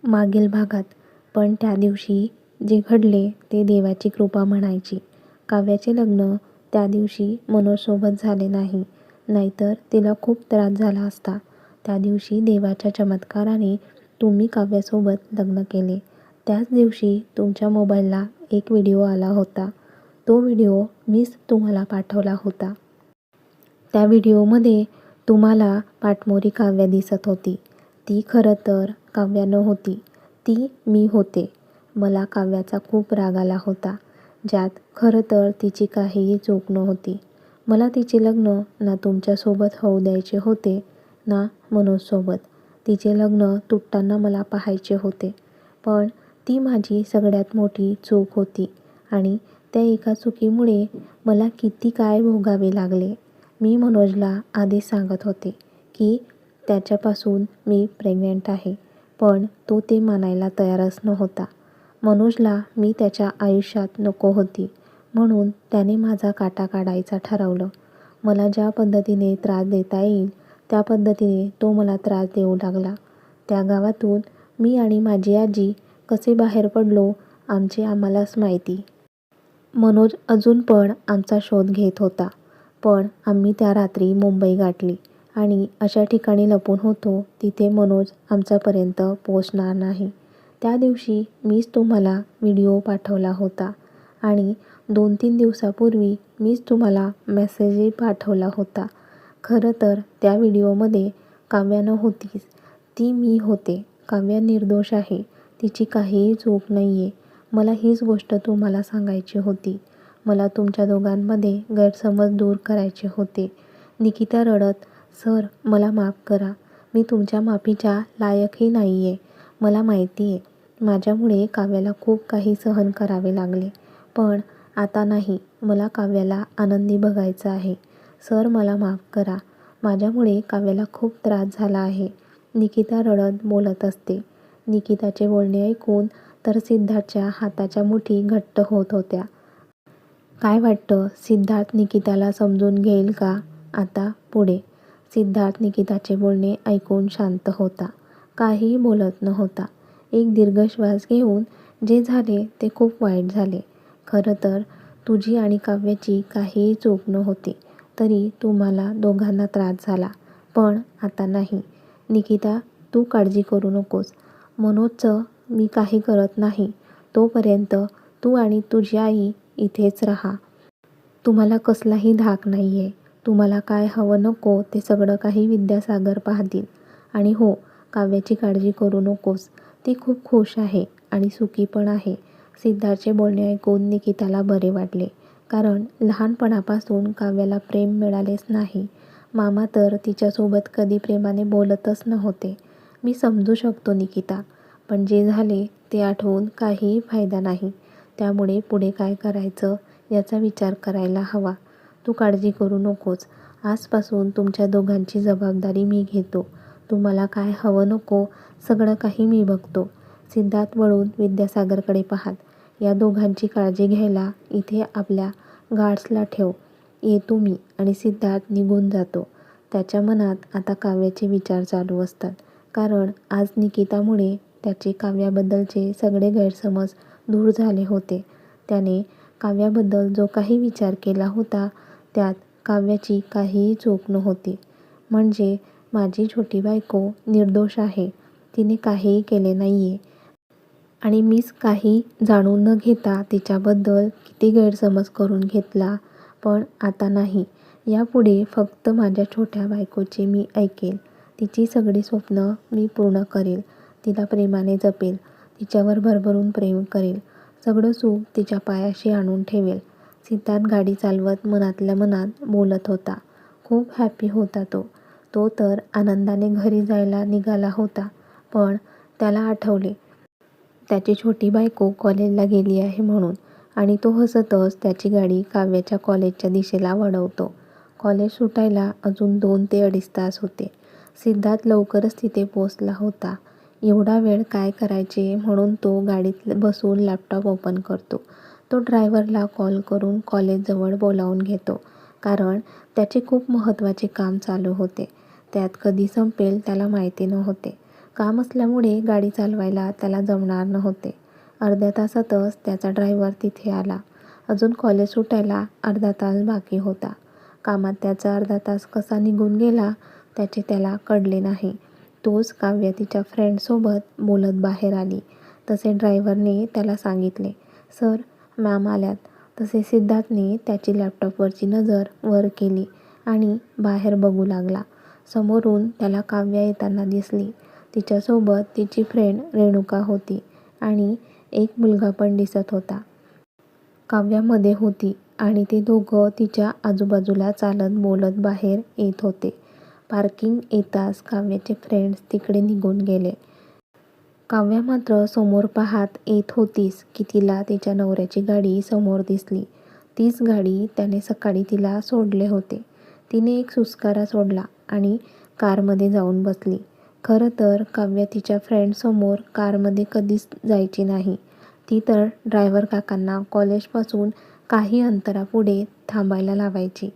मागील भागात. पण त्या दिवशी जे घडले ते देवाची कृपा म्हणायची. काव्याचे लग्न त्या दिवशी मनोजसोबत झाले नाही, नाहीतर तिला खूप त्रास झाला असता. त्या दिवशी देवाच्या चमत्काराने तुम्ही काव्यासोबत लग्न केले. त्याच दिवशी तुमच्या मोबाईलला एक व्हिडिओ आला होता. तो व्हिडिओ मीच तुम्हाला पाठवला होता. त्या व्हिडिओमध्ये तुम्हाला पाठमोरी काव्या दिसत होती. ती खरं तर काव्या नव्हती, ती मी होते. मला काव्याचा खूप राग आला होता, ज्यात खरं तर तिची काहीही चूक नव्हती. मला तिचे लग्न ना तुमच्यासोबत होऊ द्यायचे होते ना मनोजसोबत. तिचे लग्न तुटताना मला पाहायचे होते. पण ती माझी सगळ्यात मोठी चूक होती आणि त्या एका चुकीमुळे मला किती काय भोगावे लागले. मी मनोजला आधीच सांगत होते की त्याच्यापासून मी प्रेग्नंट आहे, पण तो ते मानायला तयारच नव्हता. मनोजला मी त्याच्या आयुष्यात नको होती, म्हणून त्याने माझा काटा काढायचा ठरवलं. मला ज्या पद्धतीने त्रास देता येईल त्या पद्धतीने तो मला त्रास देऊ लागला. त्या गावातून मी आणि माझी आजी कसे बाहेर पडलो आमचे आम्हालाच माहिती. मनोज अजून पण आमचा शोध घेत होता. पण आम्ही त्या रात्री मुंबई गाठली आणि अशा ठिकाणी लपून होतो तिथे मनोज आमच्यापर्यंत पोहोचणार नाही. त्या दिवशी मीच तुम्हाला व्हिडिओ पाठवला होता आणि 2-3 दिवसापूर्वी मीच तुम्हाला मेसेजही पाठवला होता. खरं तर त्या व्हिडिओमध्ये काव्या नव्हतीच, ती मी होते. काव्या निर्दोष आहे, तिची काहीही चूक नाही आहे. मला हीच गोष्ट तुम्हाला सांगायची होती. मला तुमच्या दोघांमध्ये गैरसमज दूर करायचे होते. निकिता रडत, सर मला माफ करा, मी तुमच्या माफीच्या लायकही नाही आहे. मला माहिती आहे माझ्यामुळे काव्याला खूप काही सहन करावे लागले, पण आता नाही, मला काव्याला आनंदी बघायचं आहे. सर मला माफ करा, माझ्यामुळे काव्याला खूप त्रास झाला आहे. निकिता रडत बोलत असते. निकिताचे बोलणे ऐकून तर सिद्धार्थच्या हाताच्या मुठी घट्ट होत होत्या. काय वाटतं, सिद्धार्थ निकिताला समजून घेईल का आता पुढे? सिद्धार्थ निकिताचे बोलणे ऐकून शांत होता, काहीही बोलत नव्हता. एक दीर्घ श्वास घेऊन, जे झाले ते खूप वाईट झाले. खरं तर तुझी आणि काव्याची काहीही चूक नव्हती, तरी तुम्हाला दोघांना त्रास झाला. पण आता नाही. निकिता तू काळजी करू नकोस. मनोजचं मी काही करत नाही तोपर्यंत तू आणि तुझी आई इथेच राहा. तुम्हाला कसलाही धाक नाही आहे. तुम्हाला काय हवं नको ते सगळं काही विद्यासागर पाहतील. आणि हो, काव्याची काळजी करू नकोस, ती खूप खुश आहे आणि सुखी पण आहे. सिद्धार्थचे बोलणे ऐकून निकिताला बरे वाटले, कारण लहानपणापासून काव्याला प्रेम मिळालेच नाही. मामा तर तिच्यासोबत कधी प्रेमाने बोलतच नव्हते. मी समजू शकतो निकिता, पण जे झाले ते आठवून काहीही फायदा नाही. त्यामुळे पुढे काय करायचं याचा विचार करायला हवा. तू काळजी करू नकोस. आजपासून तुमच्या दोघांची जबाबदारी मी घेतो. तुम्हाला काय हवं नको सगळं काही मी बघतो. सिद्धार्थ वळून विद्यासागरकडे पाहत, या दोघांची काळजी घ्यायला इथे आपल्या गार्ड्सला ठेव. येतो मी. आणि सिद्धार्थ निघून जातो. त्याच्या मनात आता काव्याचे विचार चालू असतात, कारण आज निकितामुळे त्याचे काव्याबद्दलचे सगळे गैरसमज दूर झाले होते. त्याने काव्याबद्दल जो काही विचार केला होता त्यात काव्याची काहीही चूक नव्हती. म्हणजे माझी छोटी बायको निर्दोष आहे, तिने काहीही केले नाही आहे आणि मीच काही जाणून न घेता तिच्याबद्दल किती गैरसमज करून घेतला. पण आता नाही. यापुढे फक्त माझ्या छोट्या बायकोचे मी ऐकेल. तिची सगळी स्वप्न मी पूर्ण करेल. तिला प्रेमाने जपेल. तिच्यावर भरभरून प्रेम करेल. सगळं सुख तिच्या पायाशी आणून ठेवेल. सिद्धार्थ गाडी चालवत मनातल्या मनात बोलत होता. खूप हॅपी होता तो. तो तर आनंदाने घरी जायला निघाला होता, पण त्याला आठवले त्याची छोटी बायको कॉलेजला गेली आहे म्हणून, आणि तो हसतच त्याची गाडी काव्याच्या कॉलेजच्या दिशेला वळवतो. कॉलेज सुटायला अजून 2 ते 2.5 तास होते. सिद्धार्थ लवकरच तिथे पोहोचला होता. एवढा वेळ काय करायचे म्हणून तो गाडीत बसून लॅपटॉप ओपन करतो. तो ड्रायव्हरला कॉल करून कॉलेजजवळ बोलावून घेतो, कारण त्याचे खूप महत्त्वाचे काम चालू होते. त्यात कधी संपेल त्याला माहिती नव्हते. काम असल्यामुळे गाडी चालवायला त्याला जमणार नव्हते. अर्ध्या तासातच त्याचा ड्रायव्हर तिथे आला. अजून कॉलेज सुटायला अर्धा तास बाकी होता. कामात त्याचा अर्धा तास कसा निघून गेला त्याचे त्याला कळले नाही. तोच काव्य तिच्या फ्रेंडसोबत बोलत बाहेर आली तसे ड्रायव्हरने त्याला सांगितले, "सर, मॅम आल्यात." तसे सिद्धार्थने त्याची लॅपटॉपवरची नजर वर केली आणि बाहेर बघू लागला. समोरून त्याला काव्या येताना दिसली. तिच्यासोबत तिची फ्रेंड रेणुका होती आणि एक मुलगा पण दिसत होता. काव्या मध्ये होती आणि ते दोघं तिच्या आजूबाजूला चालत बोलत बाहेर येत होते. पार्किंग येताच काव्याचे फ्रेंड्स तिकडे निघून गेले. काव्या मात्र समोर पाहत येत होतीच की तिला तिच्या नवऱ्याची गाडी समोर दिसली. तीच गाडी त्याने सकाळी तिला सोडले होते. तिने एक सुस्कारा सोडला आणि कारमध्ये जाऊन बसली. खरं तर काव्या तिच्या फ्रेंडसमोर कारमध्ये कधीच जायची नाही. ती तर ड्रायव्हर काकांना कॉलेजपासून काही अंतरापुढे थांबायला लावायची.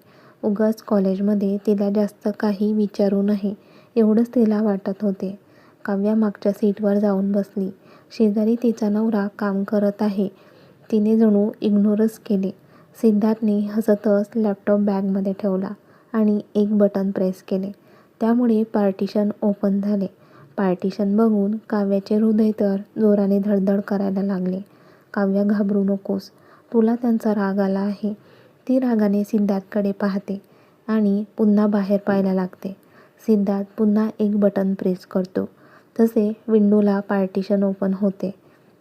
उगाच कॉलेजमध्ये तिला जास्त काही विचारू नये एवढंच तिला वाटत होते. काव्या मागच्या सीटवर जाऊन बसली. शेजारी तिचा नवरा काम करत आहे. तिने जणू इग्नोरच केले. सिद्धार्थने हसतच लॅपटॉप बॅगमध्ये ठेवला आणि एक बटन प्रेस केले. त्यामुळे पार्टिशन ओपन झाले. पार्टिशन बघून काव्याचे हृदय तर जोराने धडधड करायला लागले. "काव्या, घाबरू नकोस. तुला त्यांचा राग आला आहे." ती रागाने सिद्धार्थकडे पाहते आणि पुन्हा बाहेर पाहायला लागते. सिद्धार्थ पुन्हा एक बटन प्रेस करतो. तसे विंडोला पार्टिशन ओपन होते.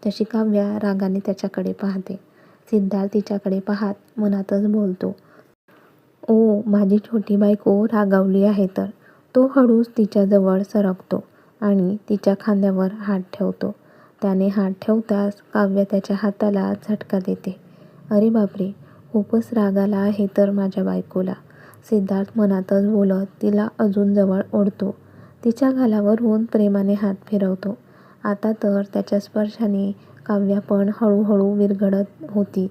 तशी काव्या रागाने त्याच्याकडे पाहते. सिद्धार्थ तिच्याकडे पाहत मनातच बोलतो, "ओ, माझी छोटी बायको रागावली आहे तर." तो हळूच तिच्याजवळ सरकतो आणि तिच्या खांद्यावर हात ठेवतो. त्याने हात ठेवताच काव्या त्याच्या हाताला झटका देते. "अरे बापरे, खूपच राग आला आहे तर माझ्या बायकोला." सिद्धार्थ मनातच बोलत तिला अजून जवळ ओढतो. तिच्या गालावरून प्रेमाने हात फिरवतो. आता तर त्याच्या स्पर्शाने काव्या पण हळूहळू विरघळत होती,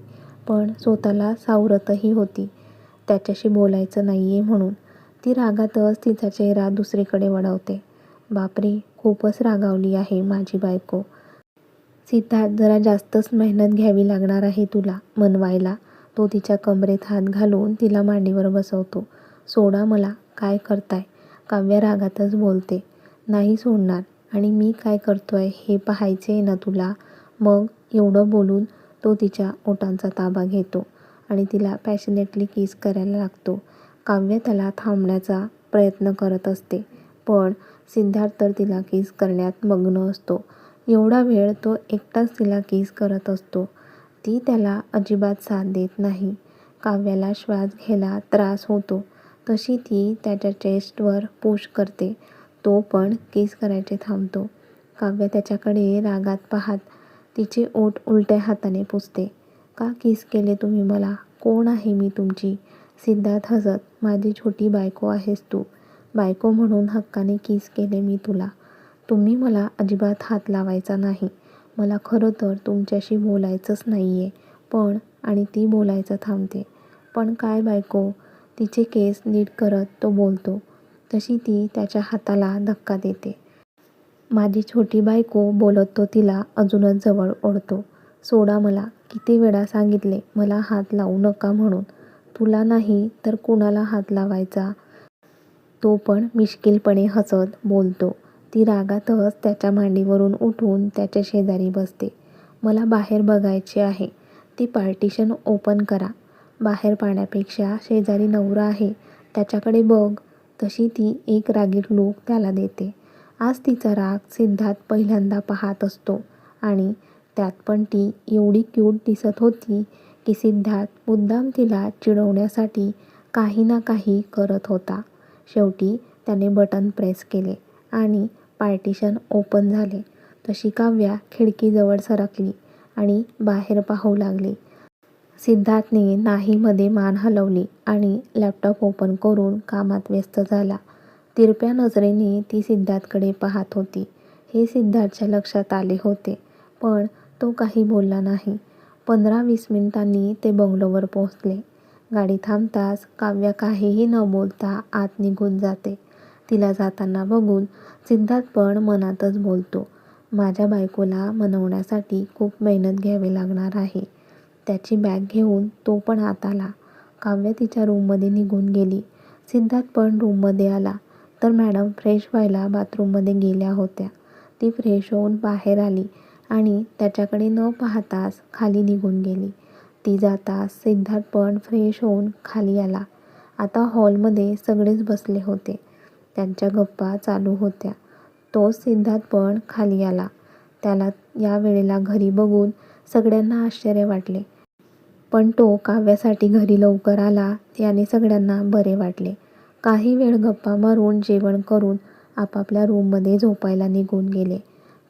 पण स्वतःला सावरतही होती. त्याच्याशी बोलायचं नाहीये म्हणून. ती रागातच तिचा चेहरा दुसरीकडे वळवते. "बापरे, खूपच रागावली आहे माझी बायको." "सिद्धार्थ, जरा जास्तच मेहनत घ्यावी लागणार आहे तुला मनवायला." तो तिच्या कमरेत हात घालून तिला मांडीवर बसवतो. "सोडा मला, काय करताय?" काव्या रागातच बोलते. "नाही सोडणार. आणि मी काय करतोय हे पाहायचंय ना तुला." "मग." एवढं बोलून तो तिच्या ओठांचा ताबा घेतो आणि तिला पॅशनेटली किस करायला लागतो. काव्या त्याला थांबण्याचा प्रयत्न करत असते, पण सिद्धार्थ तर तिला किस करण्यात मग्न असतो. एवढा वेळ तो एकटाच तिला किस करत असतो. ती त्याला अजिबात साथ देत नाही. काव्याला श्वास घ्यायला त्रास होतो. तशी ती त्याच्या चेस्टवर पुश करते. तो पण किस करायचे थांबतो. काव्या त्याच्याकडे रागात पाहत तिचे ओठ उलट्या हाताने पुसते. "का किस केले तुम्ही मला? कोण आहे मी तुमची?" सिद्धार्थ हसत, "माझी छोटी बायको आहेस तू. बायको म्हणून हक्काने किस केले मी तुला. तुम्ही मला अजिबात हात लावायचा नाही. मला खरं तर तुमच्याशी बोलायचंच नाहीये पण." आणि ती बोलायचं थांबते. "पण काय बायको?" तिचे केस नीट करत तो बोलतो. तशी ती त्याच्या हाताला धक्का देते. "माझी छोटी बायको." बोलत तो तिला अजूनच जवळ ओढतो. "सोडा मला. किती वेळा सांगितले मला हात लावू नका म्हणून." "तुला नाही तर कुणाला हात लावायचा?" तो पण मिश्किलपणे हसत बोलतो. ती रागातच त्याच्या मांडीवरून उठून त्याच्या शेजारी बसते. "मला बाहेर बघायचे आहे. ती पार्टिशन ओपन करा. बाहेर पाहण्यापेक्षा शेजारी नवरा आहे त्याच्याकडे बघ." तशी ती एक रागीट लूक त्याला देते. आज तिचा राग सिद्धार्थ पहिल्यांदा पाहत असतो आणि त्यात पण ती एवढी क्यूट दिसत होती की सिद्धार्थ मुद्दाम तिला चिडवण्यासाठी काही ना काही करत होता. शेवटी त्याने बटन प्रेस केले आणि पार्टिशन ओपन झाले. तशी काव्या खिडकीजवळ सरकली आणि बाहेर पाहू लागली. सिद्धार्थने नाही मध्ये मान हलवली आणि लॅपटॉप ओपन करून कामात व्यस्त झाला. तिरप्या नजरेने ती सिद्धार्थकडे पाहत होती. हे सिद्धार्थच्या लक्षात आले होते, पण तो काही बोलला नाही. 15-20 मिनिटांनी ते बंगलोवर पोहोचले. गाडी थांबताच काव्या काहीही न बोलता आत निघून जाते. तिला जाताना बघून सिद्धार्थ पण मनातच बोलतो, माझ्या बायकोला मनवण्यासाठी खूप मेहनत घ्यावी लागणार आहे. त्याची बॅग घेऊन तो पण आत आला. काव्या तिच्या रूममध्ये निघून गेली. सिद्धार्थ पण रूममध्ये आला तर मॅडम फ्रेश व्हायला बाथरूममध्ये गेल्या होत्या. ती फ्रेश होऊन बाहेर आली आणि त्याच्याकडे न पाहताच खाली निघून गेली. ती जाताच सिद्धार्थ पण फ्रेश होऊन खाली आला. आता हॉलमध्ये सगळेच बसले होते. त्यांच्या गप्पा चालू होत्या. तोच सिद्धार्थ पण खाली आला. त्याला या वेळेला घरी बघून सगळ्यांना आश्चर्य वाटले. पण तो काव्यासाठी घरी लवकर आला याने सगळ्यांना बरे वाटले. काही वेळ गप्पा मारून जेवण करून आपापल्या रूममध्ये झोपायला निघून गेले.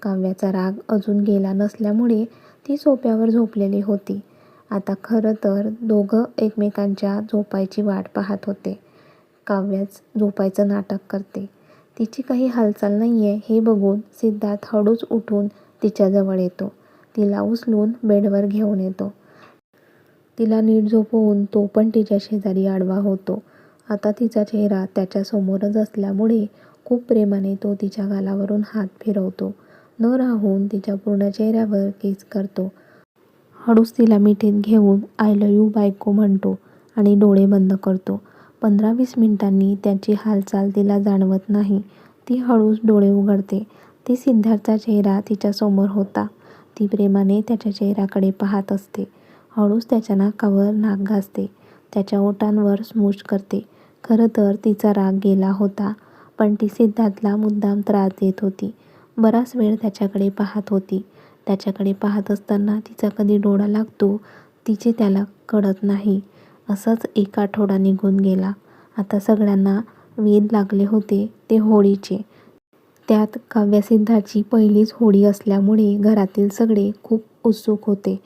काव्याचा राग अजून गेला नसल्यामुळे ती सोफ्यावर झोपलेली होती. आता खरं तर दोघं एकमेकांच्या झोपायची वाट पाहत होते. काव्याच झोपायचं नाटक करते. तिची काही हालचाल नाहीये हे बघून सिद्धार्थ हळूच उठून तिच्याजवळ येतो. तिला उचलून बेडवर घेऊन येतो. तिला नीट झोपवून तो पण तिच्या शेजारी आडवा होतो. आता तिचा चेहरा त्याच्यासमोरच असल्यामुळे खूप प्रेमाने तो तिच्या गालावरून हात फिरवतो. न राहून तिच्या पूर्ण चेहऱ्यावर किस करतो. हळूच तिला मिठीत घेऊन आय लव्ह यू बायको म्हणतो आणि डोळे बंद करतो. 15-20 मिनिटांनी त्याची हालचाल तिला जाणवत नाही. ती हळूच डोळे उघडते. ती सिद्धार्थचा चेहरा तिच्यासमोर होता. ती प्रेमाने त्याच्या चेहऱ्याकडे पाहत असते. हळूच त्याच्या नाकावर नाक घासते. त्याच्या ओठांवर स्मूच करते. खरं तर तिचा राग गेला होता, पण ती सिद्धार्थला मुद्दाम त्रास देत होती. बराच वेळ त्याच्याकडे पाहत होती. त्याच्याकडे पाहत असताना तिचा कधी डोळा लागतो तिचे त्याला कळत नाही. असंच एक आठवडा निघून गेला. आता सगळ्यांना वेध लागले होते ते होळीचे. त्यात काव्या सिद्धार्थची पहिलीच होळी असल्यामुळे घरातील सगळे खूप उत्सुक होते.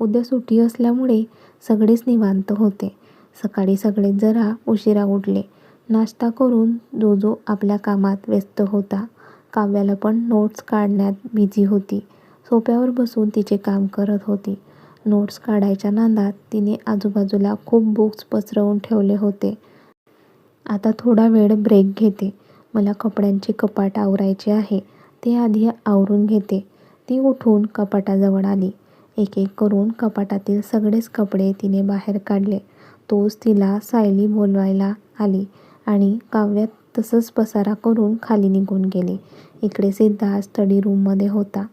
उद्या सुट्टी असल्यामुळे सगळेच निवांत होते. सकाळी सगळेच जरा उशिरा उठले. नाश्ता करून जो जो आपल्या कामात व्यस्त होता. काव्याला पण नोट्स काढण्यात बिझी होती. सोफ्यावर बसून तिचे काम करत होती. नोट्स काढायच्या नादात तिने आजूबाजूला खूप बुक्स पसरवून ठेवले होते. आता थोडा वेळ ब्रेक घेते. मला कपड्यांचे कपाट आवरायचे आहे. ते आधी आवरून घेते. ती उठून कपाटाजवळ आली. एक एक करून कपाटातील सगळेच कपडे तिने बाहेर काढले. तोच तिला सायली बोलवायला आली आणि काव्य तसंच पसारा करून खाली निघून गेली. इकडे सिद्धार्थ स्टडी रूममध्ये होता.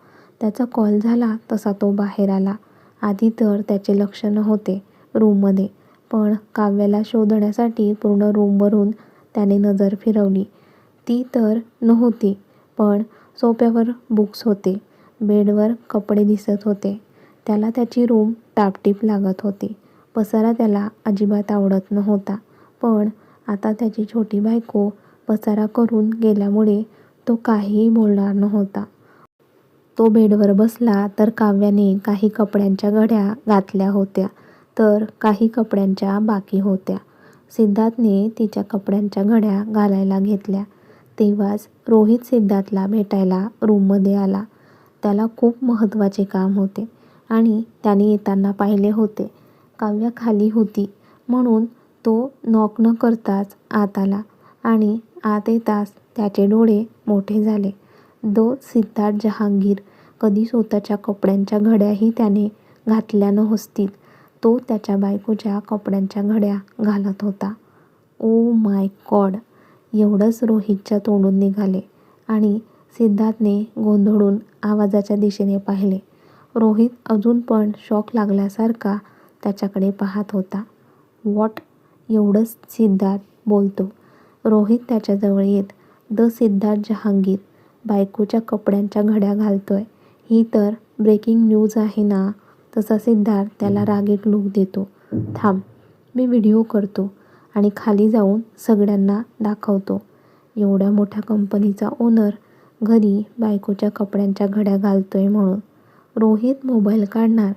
त्याचा कॉल झाला तसा तो बाहेर आला. आधी तर त्याचे लक्ष नव्हते रूममध्ये, पण काव्याला शोधण्यासाठी पूर्ण रूमवरून त्याने नजर फिरवली. ती तर नव्हती, पण सोफ्यावर बुक्स होते. बेडवर कपडे दिसत होते. त्याला त्याची रूम टापटीप लागत होती. पसारा त्याला अजिबात आवडत नव्हता, पण आता त्याची छोटी बायको पसारा करून गेल्यामुळे तो काहीही बोलणार नव्हता. तो बेडवर बसला तर काव्याने काही कपड्यांच्या घड्या घातल्या होत्या, तर काही कपड्यांच्या बाकी होत्या. सिद्धार्थने तिच्या कपड्यांच्या घड्या घालायला घेतल्या. तेव्हाच रोहित सिद्धार्थला भेटायला रूममध्ये आला. त्याला खूप महत्त्वाचे काम होते आणि त्याने येताना पाहिले होते. काव्या खाली होती म्हणून तो नॉक न करताच आत आला आणि आत येताच त्याचे डोळे मोठे झाले. सिद्धार्थ जहांगीर कधी स्वतःच्या कपड्यांच्या घड्याही त्याने घातल्या नसतील. तो त्याच्या बायकोच्या कपड्यांच्या घड्या घालत होता. Oh my God! एवढंच रोहितच्या तोंडून निघाले आणि सिद्धार्थने गोंधळून आवाजाच्या दिशेने पाहिले. रोहित अजून पण शॉक लागल्यासारखा त्याच्याकडे पाहत होता. व्हॉट? एवढंच सिद्धार्थ बोलतो. रोहित त्याच्याजवळ येत सिद्धार्थ जहांगीर बायकोच्या कपड्यांच्या घड्या घालतोय. ही तर ब्रेकिंग न्यूज आहे ना? तसा सिद्धार्थ त्याला रागीट लूक देतो. थांब, मी व्हिडिओ करतो आणि खाली जाऊन सगळ्यांना दाखवतो. एवढ्या मोठ्या कंपनीचा ओनर घरी बायकोच्या कपड्यांच्या घड्या घालतोय म्हणून. रोहित मोबाईल काढणार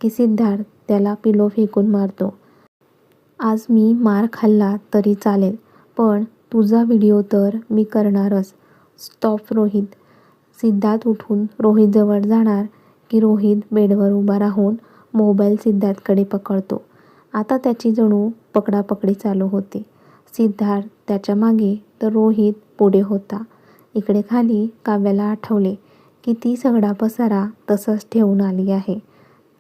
की सिद्धार्थ त्याला पिलो फेकून मारतो. आज मी मार खाल्ला तरी चालेल, पण तुझा व्हिडिओ तर मी करणारच. स्टॉप रोहित! सिद्धार्थ उठून रोहितजवळ जाणार की रोहित बेडवर उभा राहून मोबाईल सिद्धार्थकडे पकडतो. आता त्याची जणू पकडापकडी चालू होते. सिद्धार्थ त्याच्या मागे तर रोहित पुढे होता. इकडे खाली काव्याला आठवले की ती सगळा पसारा तसंच ठेवून आली आहे.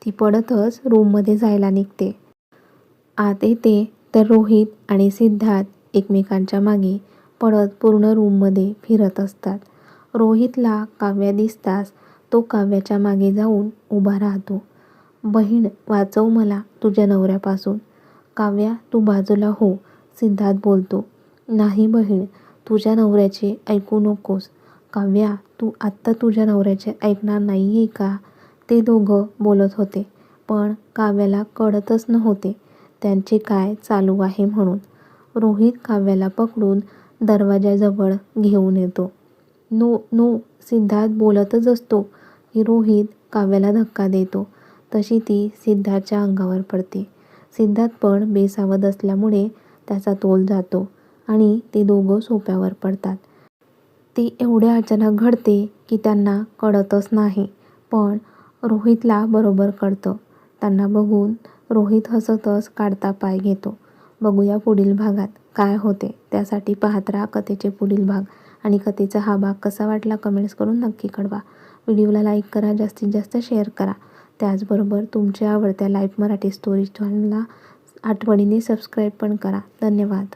ती पडतच रूममध्ये जायला निघते. आत येते तर रोहित आणि सिद्धार्थ एकमेकांच्या मागे पडत पूर्ण रूममध्ये फिरत असतात. रोहितला काव्या दिसताच तो काव्याच्या मागे जाऊन उभा राहतो. बहीण वाचव मला तुझ्या नवऱ्यापासून. काव्या तू बाजूला हो, सिद्धार्थ बोलतो. नाही बहीण, तुझ्या नवऱ्याचे ऐकू नकोस. काव्या तू आत्ता तुझ्या नवऱ्याचे ऐकणार नाही आहे का? ते दोघं बोलत होते, पण काव्याला कळतच नव्हते त्यांचे काय चालू आहे म्हणून. रोहित काव्याला पकडून दरवाजाजवळ घेऊन येतो. नो नो, सिद्धार्थ बोलतच असतो की रोहित काव्याला धक्का देतो. तशी ती सिद्धार्थच्या अंगावर पडते. सिद्धार्थ पण बेसावध असल्यामुळे त्याचा तोल जातो आणि ते दोघं सोफ्यावर पडतात. ते एवढे अचानक घडते की त्यांना कळतच नाही, पण रोहितला बरोबर कळतं. त्यांना बघून रोहित हसतच काढता पाय घेतो. बघूया पुढील भागात काय होते. त्यासाठी पाहत राहा कथेचे पुढील भाग. आणि कथेचा हा भाग कसा वाटला कमेंट्स करून नक्की कळवा. व्हिडिओला लाईक करा, जास्तीत जास्त शेअर करा. त्याचबरोबर तुमच्या आवडत्या लाईफ मराठी स्टोरीज चॅनलला आठवणीने सबस्क्राईब पण करा. धन्यवाद.